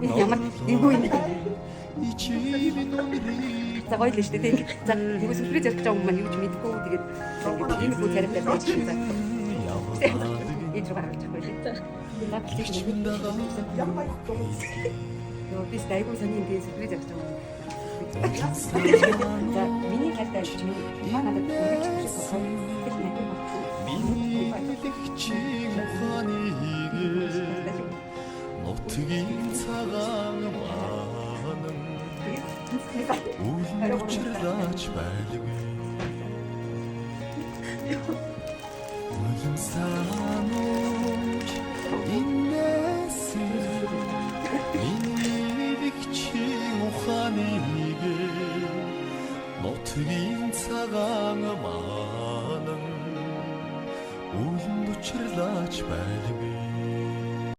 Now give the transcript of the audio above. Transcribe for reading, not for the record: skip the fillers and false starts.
Ямар эвгүй юм. За гоё л шүү дээ. Тэг. За тэгвэл сүлбэрээ зарж байгаа хүмүүс маань юу ч мэдэхгүй тэгээд ингээд энэ хүү царайтай байж байгаа. Эд рүү гаргаж байгаа байлээ. Йоо би стайгуу саний энэ сүлбэрээ зарж байгаа. За миний талтай ч юм уу надад үргэлж нутгийн цагаан маан улчирлаач байлгүй улам санууч инээсэн инэвигчийн ухааныг нутгийн цагаан маан улам учирлаач байлгүй